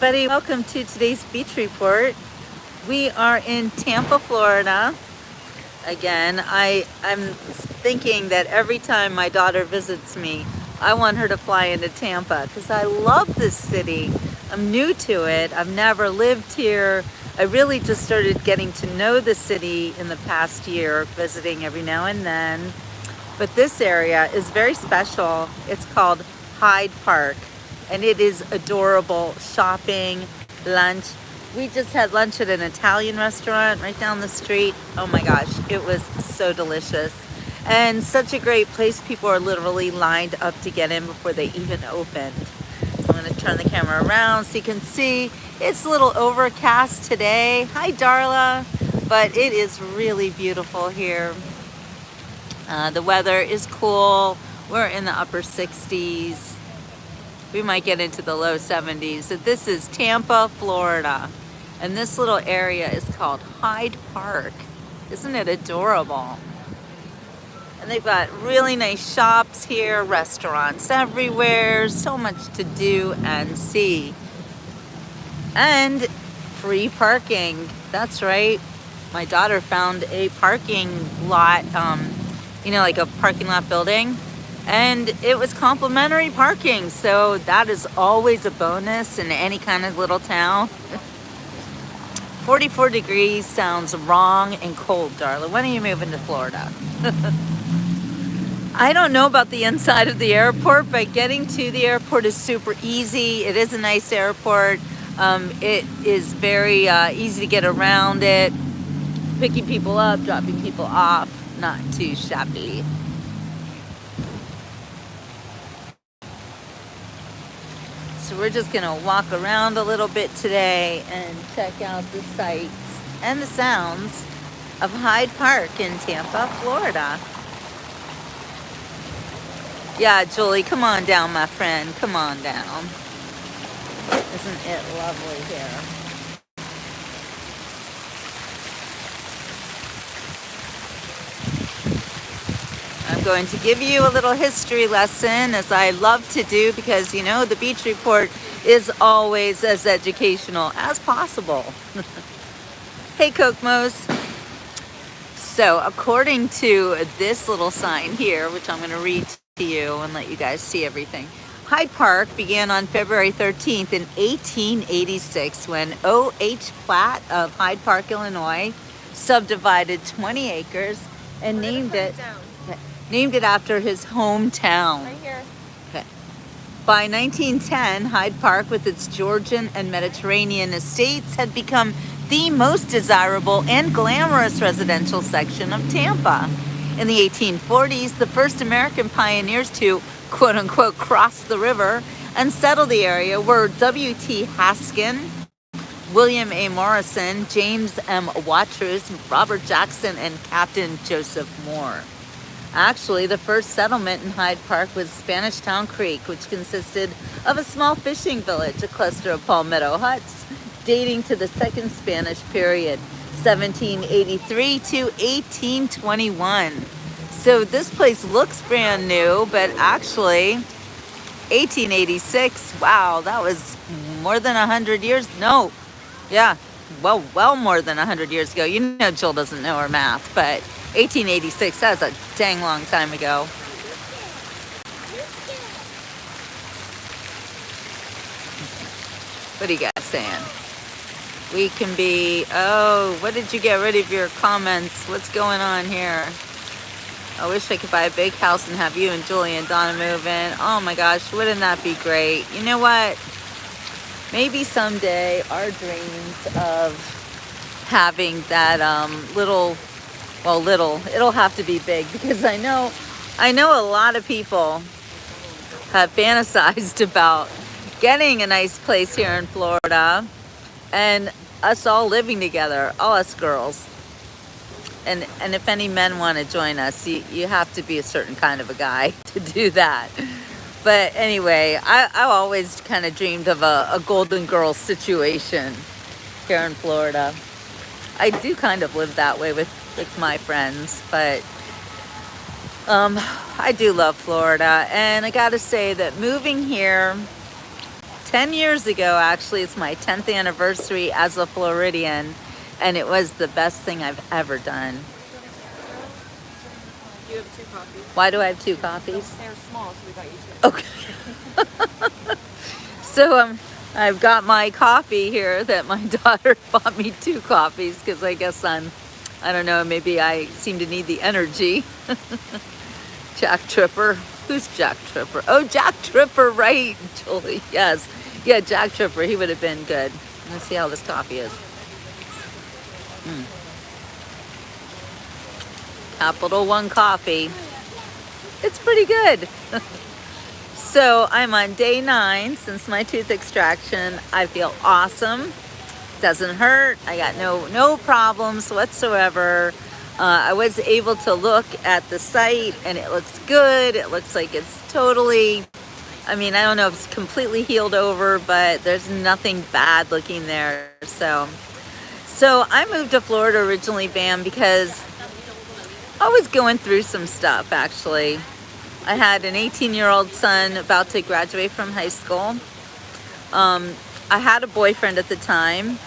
Everybody, welcome to today's beach report. We are in Tampa, Florida. Again, I'm thinking that every time my daughter visits me, I want her to fly into Tampa because I love this city. I'm new to it. I've never lived here. I really just started getting to know the city in the past year, visiting every now and then. But this area is very special. It's called Hyde Park, and it is adorable. Shopping, lunch. We just had lunch at an Italian restaurant right down the street. Oh my gosh, it was so delicious. And such a great place. People are literally lined up to get in before they even opened. So I'm gonna turn the camera around so you can see. It's a little overcast today. Hi, Darla. But it is really beautiful here. The weather is cool. We're in the upper 60s. We might get into the low 70s. So this is Tampa, Florida. And this little area is called Hyde Park. Isn't it adorable? And they've got really nice shops here, restaurants everywhere, so much to do and see. And free parking. That's right. My daughter found a parking lot, like a parking lot building, and it was complimentary parking. So that is always a bonus in any kind of little town. 44 degrees sounds wrong and cold, Darla. When are you moving to Florida? I don't know about the inside of the airport, but getting to the airport is super easy. It is a nice airport. It is very easy to get around it. Picking people up, dropping people off, not too shabby. So we're just gonna walk around a little bit today and check out the sights and the sounds of Hyde Park in Tampa, Florida. Yeah, Julie, come on down, my friend. Come on down. Isn't it lovely here? I'm going to give you a little history lesson, as I love to do, because the beach report is always as educational as possible. Hey, Kokmos. So according to this little sign here, which I'm going to read to you and let you guys see everything, Hyde Park began on February 13th in 1886 when O.H. Platt of Hyde Park, Illinois, subdivided 20 acres and named it after his hometown. Right here. Okay. By 1910, Hyde Park, with its Georgian and Mediterranean estates, had become the most desirable and glamorous residential section of Tampa. In the 1840s, the first American pioneers to, quote-unquote, cross the river and settle the area were W.T. Haskin, William A. Morrison, James M. Watrous, Robert Jackson, and Captain Joseph Moore. Actually, the first settlement in Hyde Park was Spanish Town Creek, which consisted of a small fishing village, a cluster of palmetto huts, dating to the Second Spanish period, 1783 to 1821. So this place looks brand new, but actually, 1886, wow, that was more than 100 years. No, yeah, well more than 100 years ago. Jill doesn't know her math, but 1886, that's a dang long time ago. What are you guys saying? We can be, what did you get rid of your comments? What's going on here? I wish I could buy a big house and have you and Julie and Donna move in. Oh my gosh, wouldn't that be great? You know what? Maybe someday our dreams of having that it'll have to be big, because I know a lot of people have fantasized about getting a nice place here in Florida and us all living together, all us girls. And if any men want to join us, you have to be a certain kind of a guy to do that. But anyway, I always kind of dreamed of a Golden Girl situation here in Florida. I do kind of live that way with my friends, but I do love Florida. And I gotta say that moving here 10 years ago, actually. It's my 10th anniversary as a Floridian, and it was the best thing I've ever done. You have 2 coffees. Why do I have 2 coffees? They're small, so we got you 2. Okay. So I've got my coffee here that my daughter bought me 2 coffees because I guess I don't know, maybe I seem to need the energy. Jack Tripper. Who's Jack Tripper? Oh, Jack Tripper, right, Julie. Yes. Yeah, Jack Tripper. He would have been good. Let's see how this coffee is. Capital One coffee. It's pretty good. So I'm on day 9 since my tooth extraction. I feel awesome. Doesn't hurt. I got no problems whatsoever. I was able to look at the site and it looks good. It looks like it's totally, I mean, I don't know if it's completely healed over, but there's nothing bad looking there. So I moved to Florida originally, Bam, because I was going through some stuff, actually. I had an 18-year-old son about to graduate from high school. I had a boyfriend at the time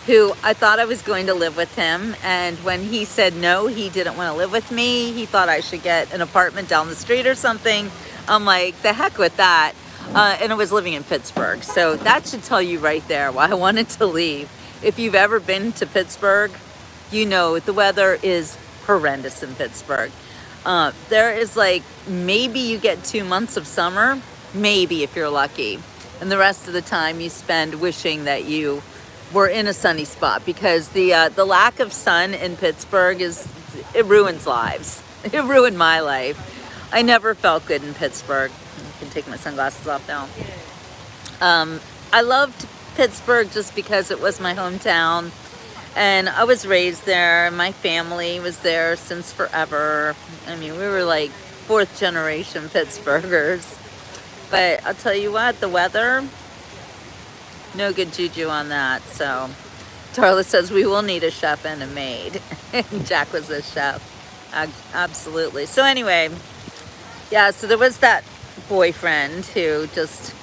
who I thought I was going to live with him, and when he said no, he didn't want to live with me. He thought I should get an apartment down the street or something. I'm like, the heck with that. And I was living in Pittsburgh, so that should tell you right there why I wanted to leave. If you've ever been to Pittsburgh, you know the weather is horrendous in Pittsburgh. There is like, maybe you get 2 months of summer, maybe if you're lucky, and the rest of the time you spend wishing that you were in a sunny spot, because the lack of sun in Pittsburgh it ruins lives. It ruined my life. I never felt good in Pittsburgh. I can take my sunglasses off now. I loved Pittsburgh just because it was my hometown, and I was raised there. My family was there since forever. I mean, we were like 4th generation Pittsburghers. But I'll tell you what, the weather, no good juju on that. So Darla says we will need a chef and a maid. Jack was a chef. Absolutely. So anyway, yeah, so there was that boyfriend who just,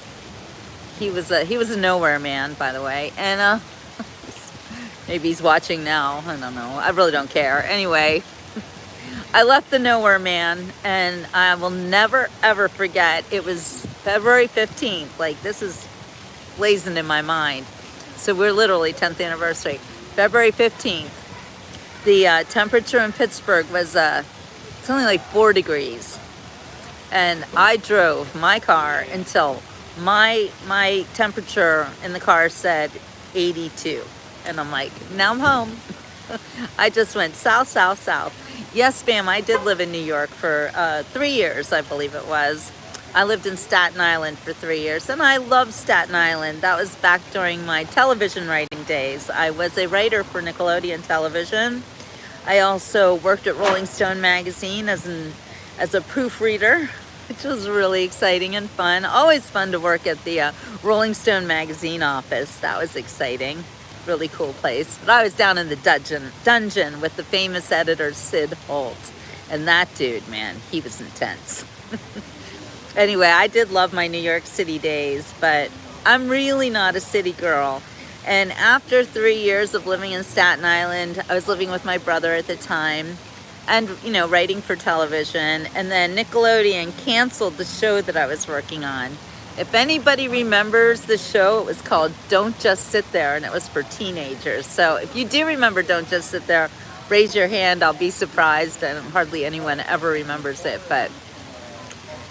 he was a nowhere man, by the way. And maybe he's watching now. I don't know. I really don't care. Anyway, I left the nowhere man, and I will never ever forget. It was February 15th. Like, this is blazoned in my mind. So we're literally 10th anniversary. February 15th. The temperature in Pittsburgh was it's only like 4 degrees. And I drove my car until my temperature in the car said 82. And I'm like, now I'm home. I just went south, south, south. Yes, Bam, I did live in New York for 3 years, I believe it was. I lived in Staten Island for 3 years, and I loved Staten Island. That was back during my television writing days. I was a writer for Nickelodeon Television. I also worked at Rolling Stone magazine as a proofreader, which was really exciting and fun. Always fun to work at the Rolling Stone magazine office. That was exciting. Really cool place. But I was down in the dungeon with the famous editor Sid Holt. And that dude, man, he was intense. Anyway, I did love my New York City days, but I'm really not a city girl. And after 3 years of living in Staten Island, I was living with my brother at the time and, you know, writing for television. And then Nickelodeon canceled the show that I was working on. If anybody remembers the show, it was called Don't Just Sit There, and it was for teenagers. So if you do remember Don't Just Sit There, raise your hand. I'll be surprised, and hardly anyone ever remembers it. But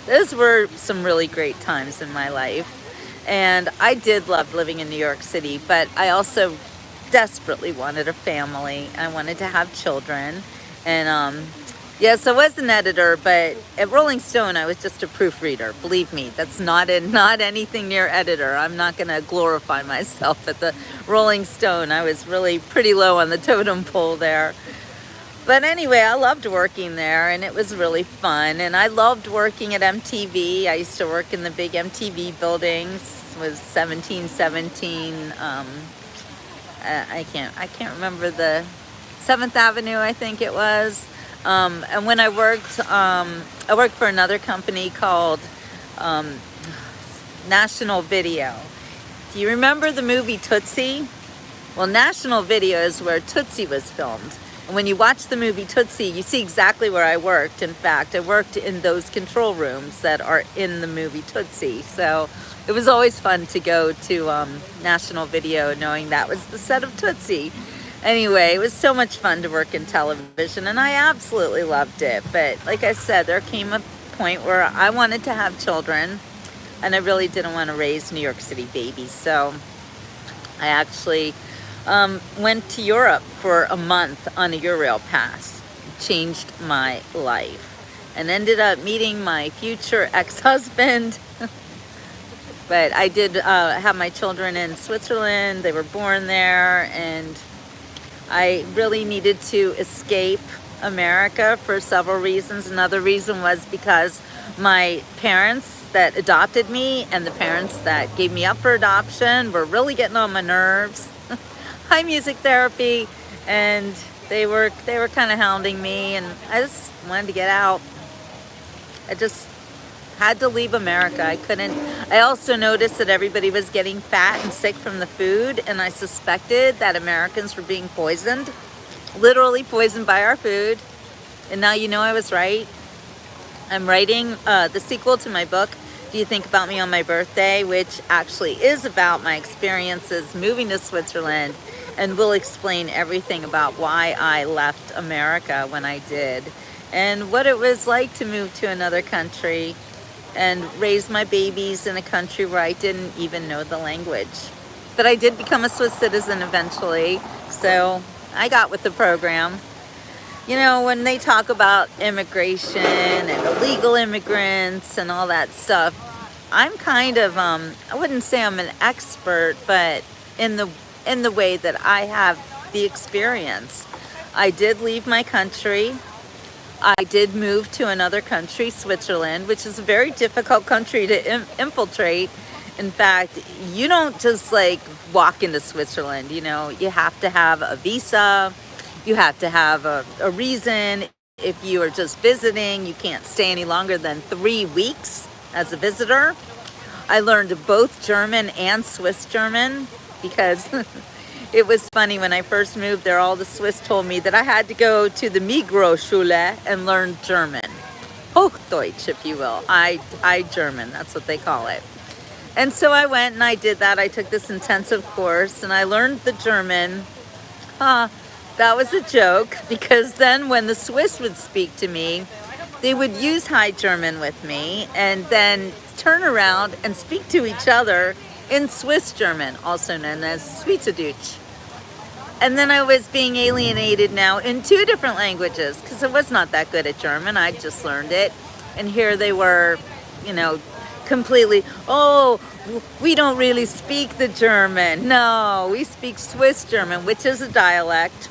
those were some really great times in my life. And I did love living in New York City, but I also desperately wanted a family. I wanted to have children. And yes, I was an editor, but at Rolling Stone, I was just a proofreader. Believe me, that's not anything near editor. I'm not going to glorify myself at the Rolling Stone. I was really pretty low on the totem pole there. But anyway, I loved working there, and it was really fun. And I loved working at MTV. I used to work in the big MTV buildings. It was 1717. I can't remember the 7th Avenue, I think it was. And when I worked for another company called National Video. if you remember the movie Tootsie, well, National Video is where Tootsie was filmed. And when you watch the movie Tootsie, you see exactly where I worked. In fact, I worked in those control rooms that are in the movie Tootsie. So it was always fun to go to National Video knowing that was the set of Tootsie. Anyway, it was so much fun to work in television, and I absolutely loved it. But like I said, there came a point where I wanted to have children, and I really didn't want to raise New York City babies. So I actually went to Europe for a month on a Eurail pass. Changed my life, and ended up meeting my future ex-husband. But I did have my children in Switzerland. They were born there, and I really needed to escape America for several reasons. Another reason was because my parents that adopted me and the parents that gave me up for adoption were really getting on my nerves. High music therapy, and they were kind of hounding me, and I just wanted to get out. I just had to leave America. I couldn't. I also noticed that everybody was getting fat and sick from the food, and I suspected that Americans were being poisoned, literally poisoned by our food. And now you know I was right. I'm writing the sequel to my book, Do You Think About Me on My Birthday, which actually is about my experiences moving to Switzerland, and will explain everything about why I left America when I did, and what it was like to move to another country and raise my babies in a country where I didn't even know the language. But I did become a Swiss citizen eventually, so I got with the program. You know, when they talk about immigration and illegal immigrants and all that stuff, I'm kind of, I wouldn't say I'm an expert, but in the way that I have the experience. I did leave my country. I did move to another country, Switzerland, which is a very difficult country to infiltrate. In fact, you don't just like walk into Switzerland, you know, you have to have a visa, you have to have a reason. If you are just visiting, you can't stay any longer than 3 weeks as a visitor. I learned both German and Swiss German because it was funny when I first moved there, all the Swiss told me that I had to go to the Migroschule and learn German. Hochdeutsch, if you will. I German, that's what they call it. And so I went and I did that. I took this intensive course and I learned the German. That was a joke, because then when the Swiss would speak to me, they would use High German with me and then turn around and speak to each other in Swiss German, also known as Schweizerdeutsch. And then I was being alienated now in 2 different languages because I was not that good at German. I just learned it. And here they were, you know, completely, oh, we don't really speak the German. No, we speak Swiss German, which is a dialect.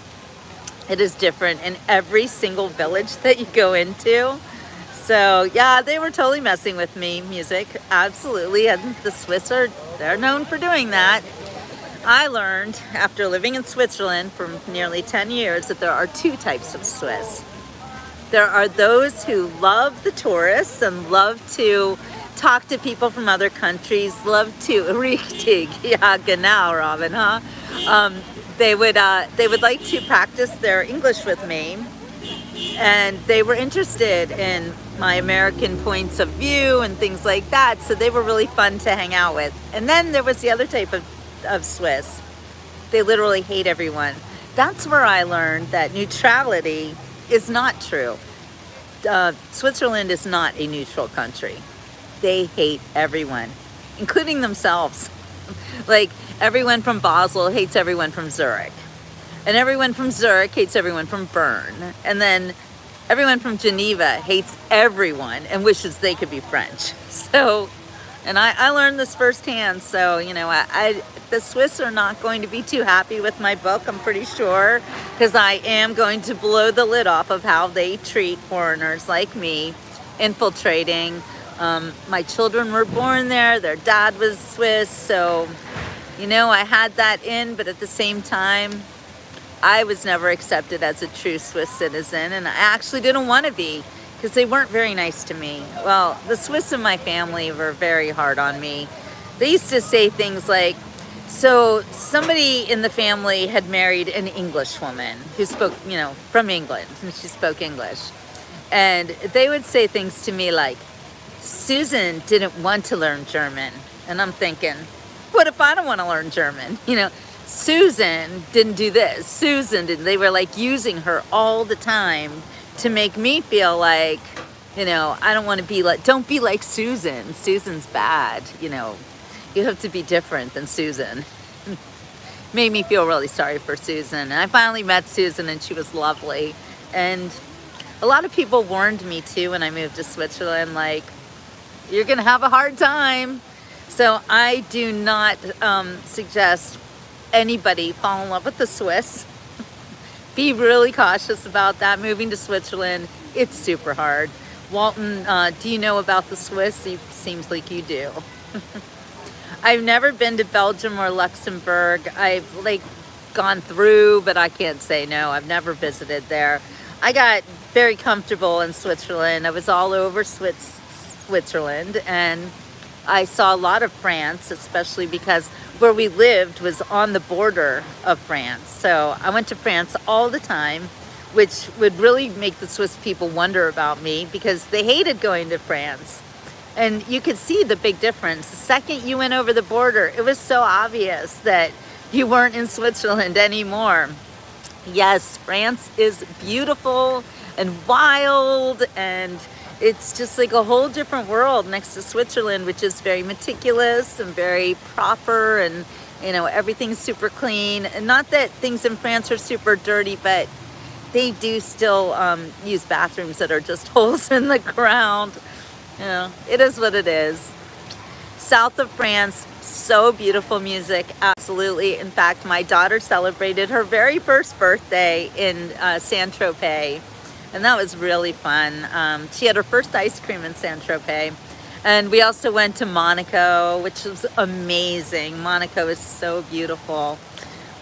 It is different in every single village that you go into. So yeah, they were totally messing with me, music, absolutely. And the Swiss they're known for doing that. I learned after living in Switzerland for nearly 10 years that there are 2 types of Swiss. There are those who love the tourists and love to talk to people from other countries, love to richtig, ja genau, Robin, huh? They would like to practice their English with me, and they were interested in my American points of view and things like that, so they were really fun to hang out with. And then there was the other type of Swiss. They literally hate everyone. That's where I learned that neutrality is not true. Switzerland is not a neutral country. They hate everyone, including themselves. Like, everyone from Basel hates everyone from Zurich. And everyone from Zurich hates everyone from Bern. And then everyone from Geneva hates everyone and wishes they could be French. So, and I learned this firsthand. So, you know, the Swiss are not going to be too happy with my book, I'm pretty sure, because I am going to blow the lid off of how they treat foreigners like me, infiltrating. My children were born there, their dad was Swiss, so, you know, I had that in, but at the same time, I was never accepted as a true Swiss citizen, and I actually didn't want to be, because they weren't very nice to me. Well, the Swiss in my family were very hard on me. They used to say things like, So somebody in the family had married an English woman who spoke, you know, from England, and she spoke English. And they would say things to me like, Susan didn't want to learn German. And I'm thinking, what if I don't want to learn German? You know, Susan didn't do this. Susan didn't. They were like using her all the time to make me feel like, you know, I don't want to be like, don't be like Susan. Susan's bad, you know. You have to be different than Susan. Made me feel really sorry for Susan. And I finally met Susan and she was lovely. And a lot of people warned me too when I moved to Switzerland, like, you're gonna have a hard time. So I do not suggest anybody fall in love with the Swiss. Be really cautious about that. Moving to Switzerland, it's super hard. Walton, do you know about the Swiss? It seems like you do. I've never been to Belgium or Luxembourg. I've like gone through, but I can't say no. I've never visited there. I got very comfortable in Switzerland. I was all over Switzerland, and I saw a lot of France, especially because where we lived was on the border of France. So I went to France all the time, which would really make the Swiss people wonder about me because they hated going to France. And you could see the big difference. The second you went over the border, it was so obvious that you weren't in Switzerland anymore. Yes, France is beautiful and wild, and it's just like a whole different world next to Switzerland, which is very meticulous and very proper, and you know, everything's super clean. And not that things in France are super dirty, but they do still use bathrooms that are just holes in the ground. You know, it is what it is. South of France, so beautiful music, absolutely. In fact, my daughter celebrated her very first birthday in Saint-Tropez, and that was really fun. She had her first ice cream in Saint-Tropez, and we also went to Monaco, which was amazing. Monaco is so beautiful.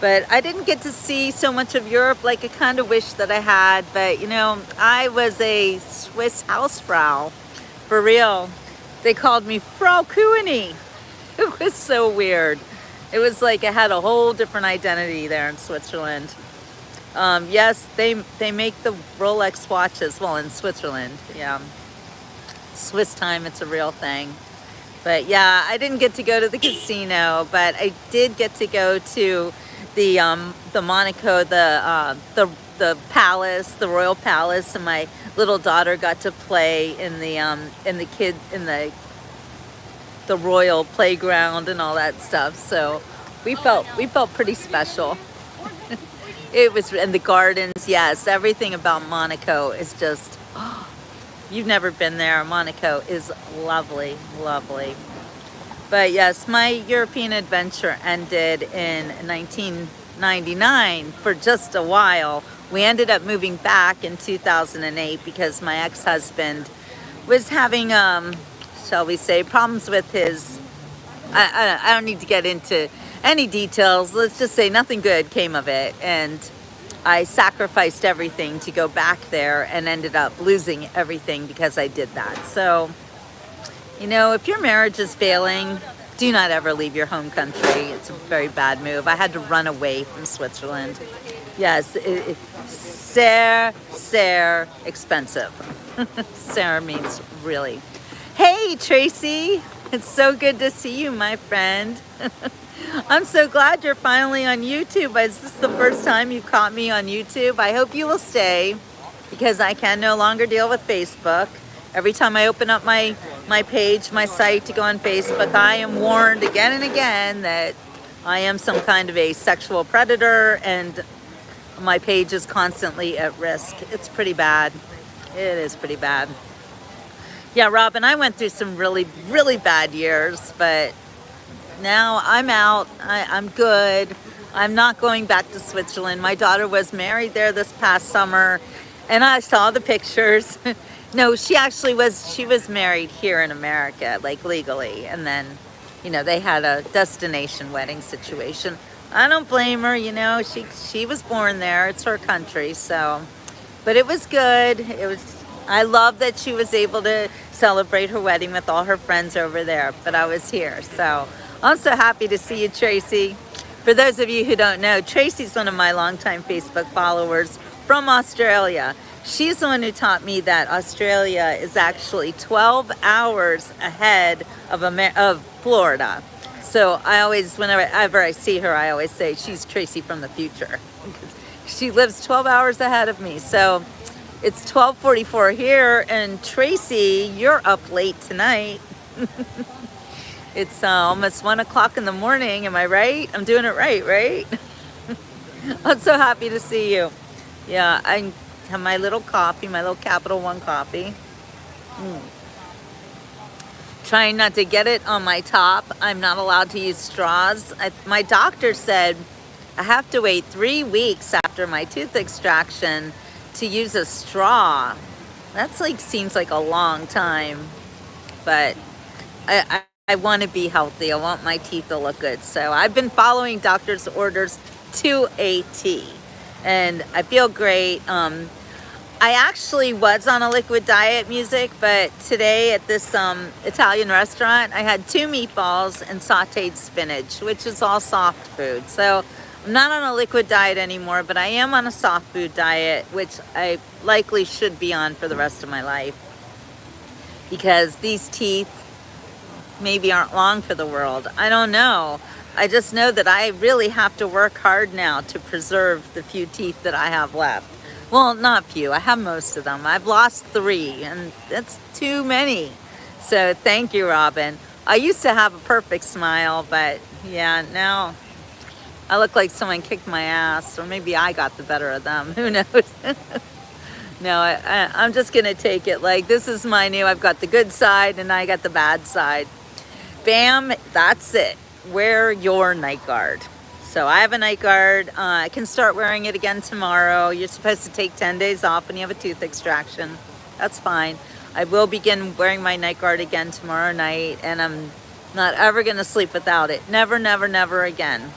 But I didn't get to see so much of Europe like I kind of wish that I had, but you know, I was a Swiss Hausfrau. For real. They called me Frau Kuhni. It was so weird. It was like I had a whole different identity there in Switzerland. Yes, they make the Rolex watches. Well, in Switzerland, yeah. Swiss time, it's a real thing. But yeah, I didn't get to go to the casino, but I did get to go to the Monaco, the palace, the royal palace, and my little daughter got to play in the royal playground and all that stuff. So we felt pretty special. It was, and the gardens, yes, everything about Monaco is just, oh, you've never been there. Monaco is lovely, lovely. But yes, my European adventure ended in 1999 for just a while. We ended up moving back in 2008 because my ex-husband was having, shall we say, problems with his, I don't need to get into any details. Let's just say nothing good came of it. And I sacrificed everything to go back there and ended up losing everything because I did that. So, you know, if your marriage is failing, do not ever leave your home country. It's a very bad move. I had to run away from Switzerland. Yes, sehr expensive. Sehr means really. Hey, Tracy. It's so good to see you, my friend. I'm so glad you're finally on YouTube. Is this the first time you caught me on YouTube? I hope you will stay because I can no longer deal with Facebook. Every time I open up my page, my site to go on Facebook, I am warned again and again that I am some kind of a sexual predator and my page is constantly at risk. It's pretty bad. It is pretty bad. Yeah, Robin, I went through some really, really bad years, but now I'm out. I'm good. I'm not going back to Switzerland. My daughter was married there this past summer, and I saw the pictures. No, she was married here in America, like legally, and then, you know, they had a destination wedding situation. I don't blame her, you know, she was born there. It's her country, so, but it was good. I love that she was able to celebrate her wedding with all her friends over there, but I was here, so I'm so happy to see you, Tracy. For those of you who don't know, Tracy's one of my longtime Facebook followers from Australia. She's the one who taught me that Australia is actually 12 hours ahead of Florida. So I always, whenever I see her, I always say she's Tracy from the future. She lives 12 hours ahead of me. So it's 12:44 here, and Tracy, you're up late tonight. It's almost 1 o'clock in the morning. Am I right? I'm doing it right, right? I'm so happy to see you. Yeah, I have my little coffee, my little Capital One coffee. Trying not to get it on my top. I'm not allowed to use straws. My doctor said I have to wait 3 weeks after my tooth extraction to use a straw. That's like, seems like a long time, but I want to be healthy. I want my teeth to look good. So I've been following doctor's orders to a T, and I feel great. I actually was on a liquid diet, music, but today at this Italian restaurant, I had 2 meatballs and sauteed spinach, which is all soft food. So I'm not on a liquid diet anymore, but I am on a soft food diet, which I likely should be on for the rest of my life, because these teeth maybe aren't long for the world. I don't know. I just know that I really have to work hard now to preserve the few teeth that I have left. Well, not few. I have most of them. I've lost 3, and that's too many. So thank you, Robin. I used to have a perfect smile, but yeah, now I look like someone kicked my ass, or maybe I got the better of them. Who knows? No, I'm just going to take it like this is my new, I've got the good side and I got the bad side. Bam, that's it. Wear your night guard. So I have a night guard. I can start wearing it again tomorrow. You're supposed to take 10 days off when you have a tooth extraction. That's fine. I will begin wearing my night guard again tomorrow night, and I'm not ever going to sleep without it. Never, never, never again.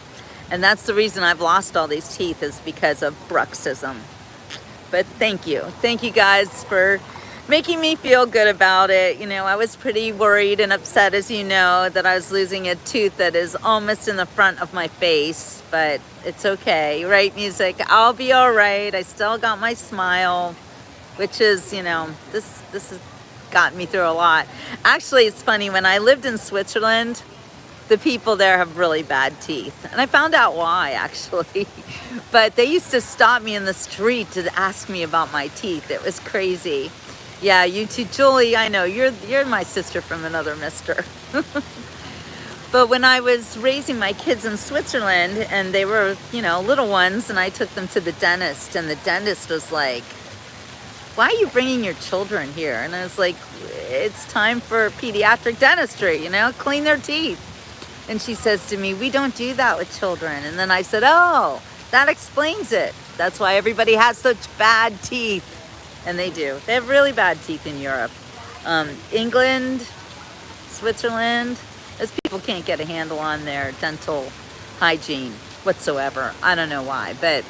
And that's the reason I've lost all these teeth, is because of bruxism. But thank you. Thank you guys for making me feel good about it. You know, I was pretty worried and upset, as you know, that I was losing a tooth that is almost in the front of my face, but it's okay, right, music? I'll be all right. I still got my smile, which is, you know, this has gotten me through a lot. Actually, it's funny, when I lived in Switzerland, the people there have really bad teeth. And I found out why, actually. But they used to stop me in the street to ask me about my teeth. It was crazy. Yeah, you too, Julie. I know you're my sister from another mister. But when I was raising my kids in Switzerland, and they were, you know, little ones, and I took them to the dentist, and the dentist was like, "Why are you bringing your children here?" And I was like, "It's time for pediatric dentistry, you know, clean their teeth." And she says to me, "We don't do that with children." And then I said, "Oh, that explains it. That's why everybody has such bad teeth." And they do. They have really bad teeth in Europe. England, Switzerland, those people can't get a handle on their dental hygiene whatsoever. I don't know why, but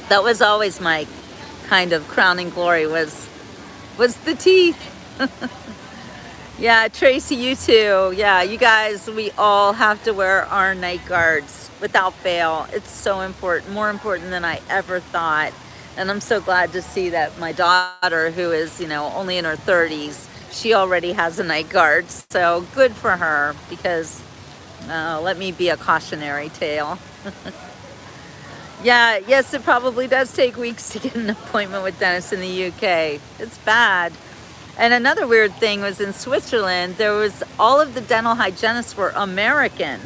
that was always my kind of crowning glory, was the teeth. Yeah, Tracy, you too. Yeah, you guys, we all have to wear our night guards without fail. It's so important, more important than I ever thought. And I'm so glad to see that my daughter, who is, you know, only in her 30s, she already has a night guard. So good for her, because let me be a cautionary tale. Yeah, yes, it probably does take weeks to get an appointment with dentists in the UK. It's bad. And another weird thing was, in Switzerland, there was, all of the dental hygienists were American.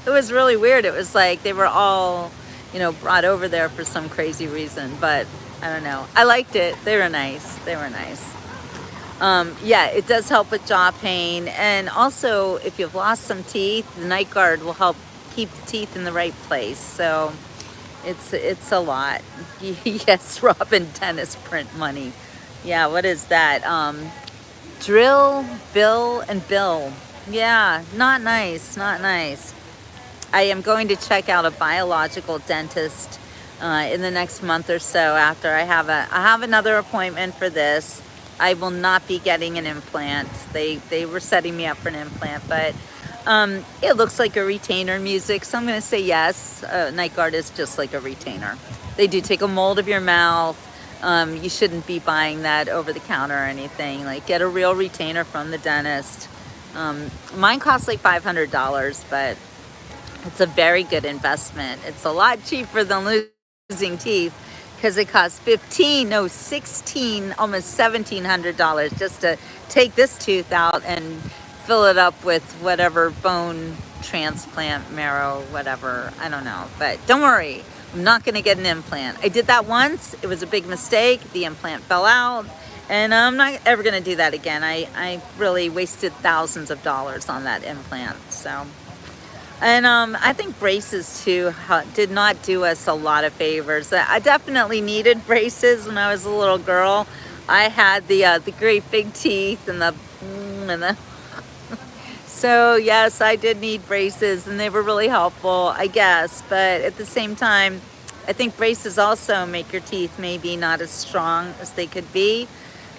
It was really weird. It was like they were all, you know, brought over there for some crazy reason, but I don't know. I liked it. They were nice. They were nice. Yeah, it does help with jaw pain. And also, if you've lost some teeth, the night guard will help keep the teeth in the right place. So it's a lot. Yes, Robin, dentist print money. Yeah, what is that? Drill, bill, and bill. Yeah, not nice, not nice. I am going to check out a biological dentist in the next month or so, after I have another appointment for this. I will not be getting an implant. They were setting me up for an implant, but It looks like a retainer music, so I'm going to say yes. Night guard is just like a retainer. They do take a mold of your mouth. You shouldn't be buying that over the counter or anything. Like, get a real retainer from the dentist. Mine costs like $500, but it's a very good investment. It's a lot cheaper than losing teeth because it costs 15, no, 16, almost $1,700 just to take this tooth out and fill it up with whatever bone transplant, marrow, whatever, I don't know. But don't worry, I'm not gonna get an implant. I did that once, it was a big mistake, the implant fell out, and I'm not ever gonna do that again. I really wasted thousands of dollars on that implant, so. And I think braces too did not do us a lot of favors. I definitely needed braces when I was a little girl. I had the great big teeth and the so yes, I did need braces, and they were really helpful, I guess. But at the same time, I think braces also make your teeth maybe not as strong as they could be.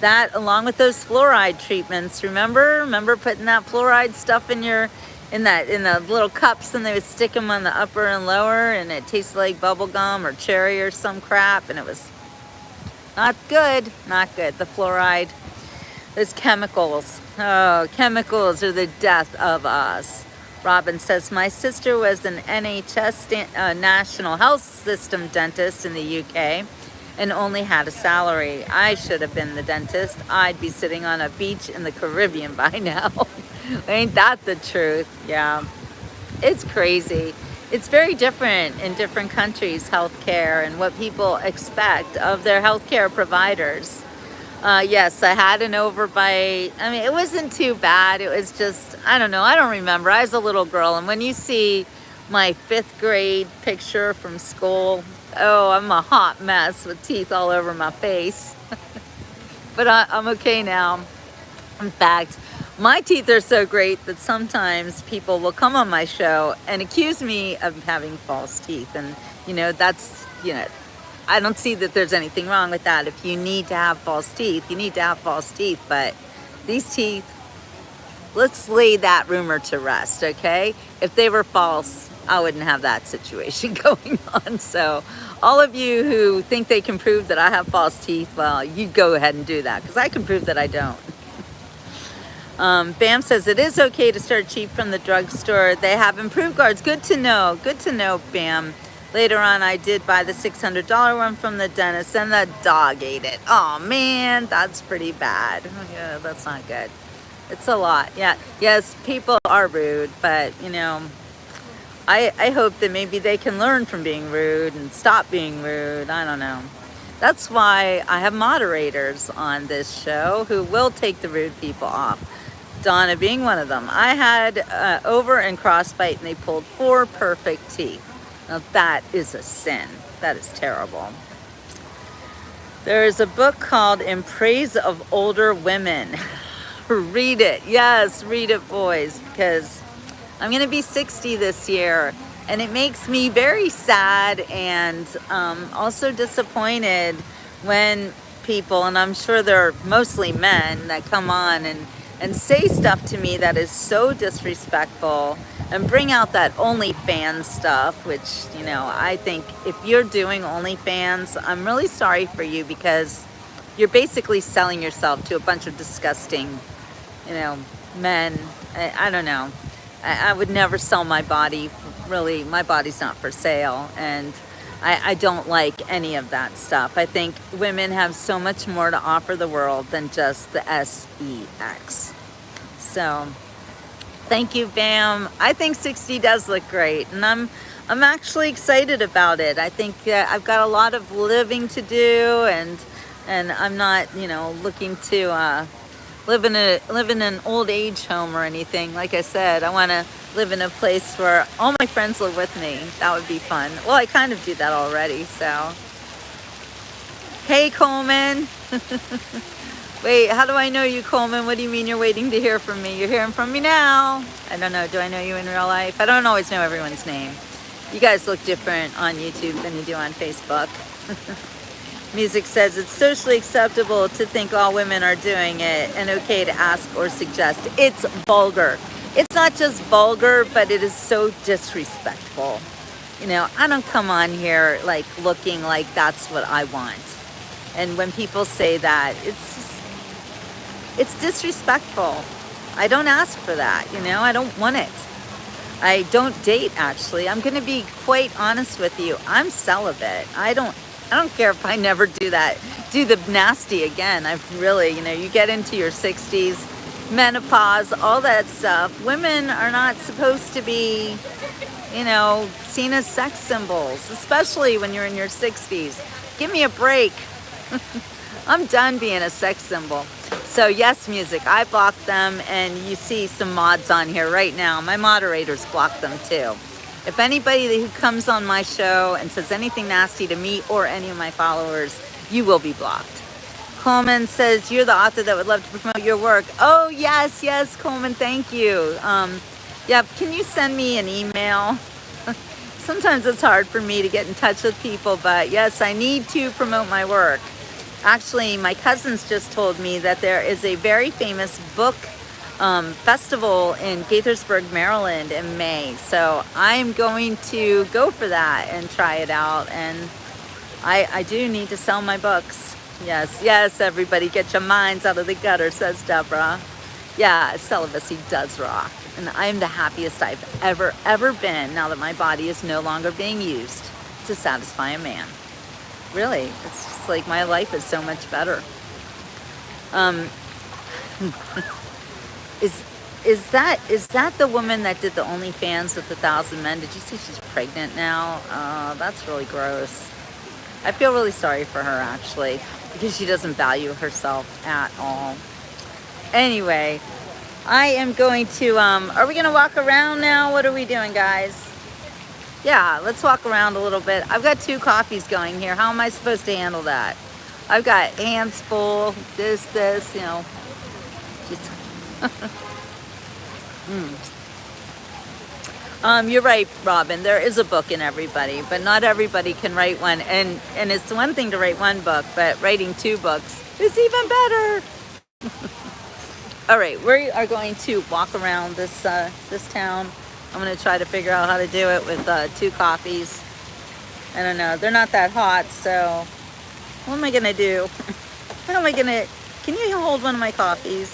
That, along with those fluoride treatments, remember putting that fluoride stuff in the little cups, and they would stick them on the upper and lower, and it tasted like bubble gum or cherry or some crap, and it was not good. The fluoride, those chemicals. Oh, chemicals are the death of us. Robin says, my sister was an NHS National Health System dentist in the UK and only had a salary. I should have been the dentist. I'd be sitting on a beach in the Caribbean by now. Ain't that the truth? Yeah, it's crazy. It's very different in different countries, healthcare, and what people expect of their healthcare providers. Yes, I had an overbite. I mean, it wasn't too bad. It was just, I don't know. I don't remember. I was a little girl. And when you see my 5th grade picture from school, oh, I'm a hot mess with teeth all over my face. But I'm okay now. In fact, my teeth are so great that sometimes people will come on my show and accuse me of having false teeth. And, that's, I don't see that there's anything wrong with that. If you need to have false teeth, you need to have false teeth. But these teeth, let's lay that rumor to rest, okay? If they were false, I wouldn't have that situation going on. So all of you who think they can prove that I have false teeth, well, you go ahead and do that, because I can prove that I don't. Bam says, it is okay to start cheap from the drugstore. They have improved guards. Good to know, Bam. Later on, I did buy the $600 one from the dentist, and the dog ate it. Oh man, that's pretty bad. Yeah, that's not good. It's a lot. Yeah, yes, people are rude, but I hope that maybe they can learn from being rude and stop being rude. I don't know. That's why I have moderators on this show who will take the rude people off. Donna being one of them. I had over and crossbite, and they pulled 4 perfect teeth. Now that is a sin. That is terrible. There is a book called In Praise of Older Women. Read it. Yes, read it, boys, because I'm going to be 60 this year, and it makes me very sad and also disappointed when people, and I'm sure they're mostly men, that come on and say stuff to me that is so disrespectful, and bring out that OnlyFans stuff, which, I think if you're doing OnlyFans, I'm really sorry for you, because you're basically selling yourself to a bunch of disgusting, men. I don't know. I would never sell my body. Really, my body's not for sale, and I don't like any of that stuff. I think women have so much more to offer the world than just the sex. So, thank you, Bam. I think 60 does look great, and I'm actually excited about it. I think I've got a lot of living to do, and I'm not, looking to live in an old age home or anything. Like I said, I want to live in a place where all my friends live with me. That would be fun. Well, I kind of do that already, so. Hey, Coleman. Wait, how do I know you, Coleman? What do you mean you're waiting to hear from me? You're hearing from me now. I don't know. Do I know you in real life? I don't always know everyone's name. You guys look different on YouTube than you do on Facebook. Music says, it's socially acceptable to think all women are doing it and okay to ask or suggest. It's vulgar. It's not just vulgar, but it is so disrespectful. You know, I don't come on here like looking like that's what I want. And when people say that, it's disrespectful. I don't ask for that, you know, I don't want it. I don't date, actually. I'm going to be quite honest with you. I'm celibate. I don't care if I never do the nasty again. I've really, you know, you get into your 60s, menopause, all that stuff. Women are not supposed to be, you know, seen as sex symbols, especially when you're in your 60s. Give me a break. I'm done being a sex symbol. So yes, music, I blocked them, and you see some mods on here right now. My moderators blocked them too. If anybody who comes on my show and says anything nasty to me or any of my followers, you will be blocked. Coleman says, you're the author that would love to promote your work. Oh, yes, Coleman, thank you. Yeah, can you send me an email? Sometimes it's hard for me to get in touch with people, but yes, I need to promote my work. Actually, my cousins just told me that there is a very famous book festival in Gaithersburg, Maryland in May. So I'm going to go for that and try it out. And I do need to sell my books. Yes, everybody get your minds out of the gutter, says Deborah. Yeah, celibacy does rock. And I'm the happiest I've ever been now that my body is no longer being used to satisfy a man. Really, it's just like my life is so much better. Is that the woman that did the OnlyFans with 1,000 men? Did you see she's pregnant now? That's really gross. I feel really sorry for her, actually, because she doesn't value herself at all. Anyway, I am going to, are we going to walk around now? What are we doing, guys? Yeah, let's walk around a little bit. I've got 2 coffees going here. How am I supposed to handle that? I've got hands full, this, you know. Just you're right, Robin. There is a book in everybody, but not everybody can write one. And it's one thing to write one book, but writing 2 books is even better. All right, we are going to walk around this town. I'm going to try to figure out how to do it with 2 coffees. I don't know. They're not that hot, so what am I going to do? How am I going to... Can you hold one of my coffees?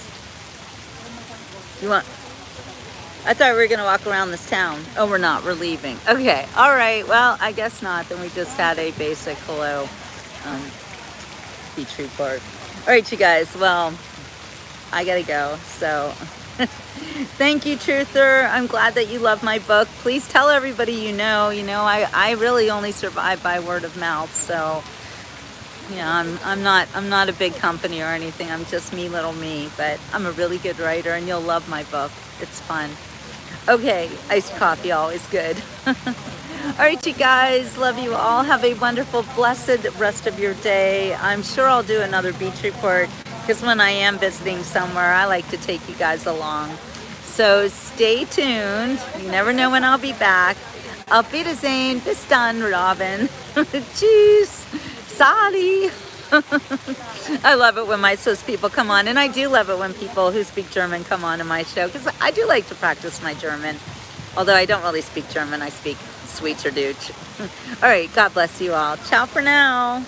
You want... I thought we were going to walk around this town. Oh, we're not. We're leaving. Okay. All right. Well, I guess not. Then we just had a basic hello beach report. All right, you guys. Well, I got to go. So... Thank you, Truther. I'm glad that you love my book. Please tell everybody you know. You know, I really only survive by word of mouth. So, you know, I'm not a big company or anything. I'm just me, little me. But I'm a really good writer, and you'll love my book. It's fun. Okay, iced coffee, always good. All right, you guys. Love you all. Have a wonderful, blessed rest of your day. I'm sure I'll do another beach report, because when I am visiting somewhere, I like to take you guys along. So stay tuned. You never know when I'll be back. Auf Wiedersehen. Bis dann, Robin. Tschüss. Sali. I love it when my Swiss people come on. And I do love it when people who speak German come on to my show, because I do like to practice my German. Although I don't really speak German. I speak Schweizerdeutsch. All right. God bless you all. Ciao for now.